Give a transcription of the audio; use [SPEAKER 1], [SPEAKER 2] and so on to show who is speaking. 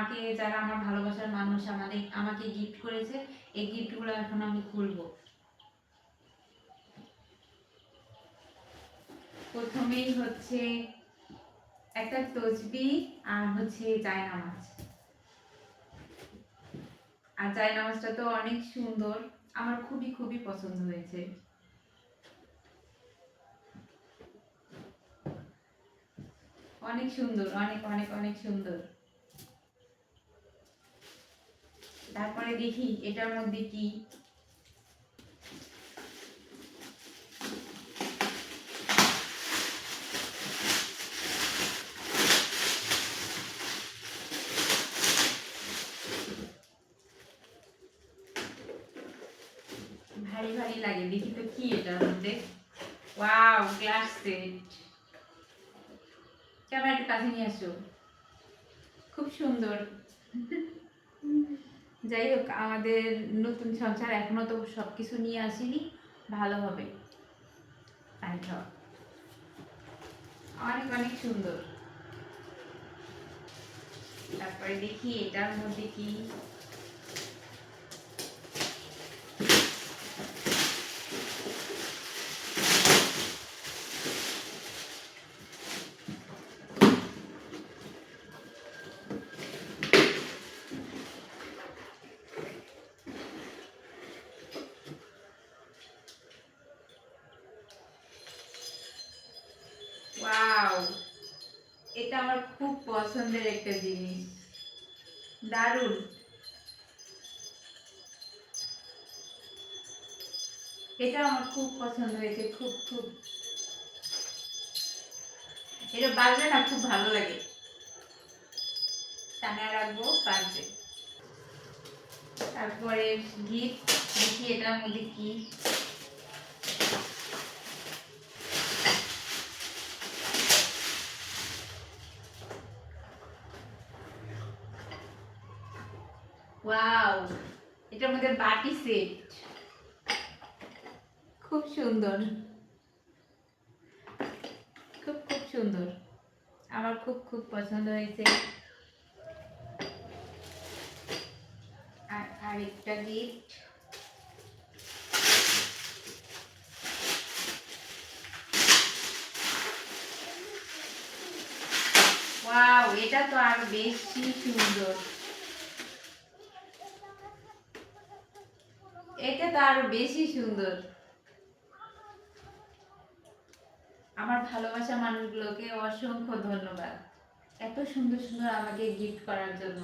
[SPEAKER 1] আমাকে যারা আমার ভালোবাসার মানুষ আমাকে গিফট করেছে, এই গিফটগুলো এখন আমি খুলবো। প্রথমেই হচ্ছে একটা তসবিহ আর হচ্ছে জায়নামাজ। আর জায়নামাজটা তো অনেক সুন্দর, আমার খুবই খুবই পছন্দ হয়েছে। অনেক সুন্দর, অনেক অনেক অনেক সুন্দর। তারপরে দেখি এটার মধ্যে কি। ভারী ভারী লাগে, দেখি তো কি এটার মধ্যে। Wow, glass set. ক্যামেরা একটু কাছে নিয়ে আসো। খুব সুন্দর। যাই হোক, আমাদের নতুন সংসার এখনো তো সবকিছু নিয়ে আসিনি, ভালো হবে। অনেক অনেক সুন্দর। তারপরে দেখি এটার মধ্যে কি। ওয়াও, এটা আমার খুব পছন্দের একটা জিনিস, দারুণ। এটা আমার খুব পছন্দ হয়েছে, খুব খুব। এটা বাজলে না খুব ভালো লাগে, টাঙায় রাখবো, বাজবে। তারপরে গিফট দেখি এটার মধ্যে কি। ওয়াও, এটার মধ্যে বাটি সেট, খুব সুন্দর, খুব খুব সুন্দর, আমার খুব খুব পছন্দ হয়েছে। আর আরেকটা গিফট। ওয়াও, এটা তো আরো বেশি সুন্দর, এটা তো আরো বেশি সুন্দর। আমার ভালোবাসা মানুষগুলোকে অসংখ্য ধন্যবাদ এত সুন্দর সুন্দর আমাকে গিফট করার জন্য।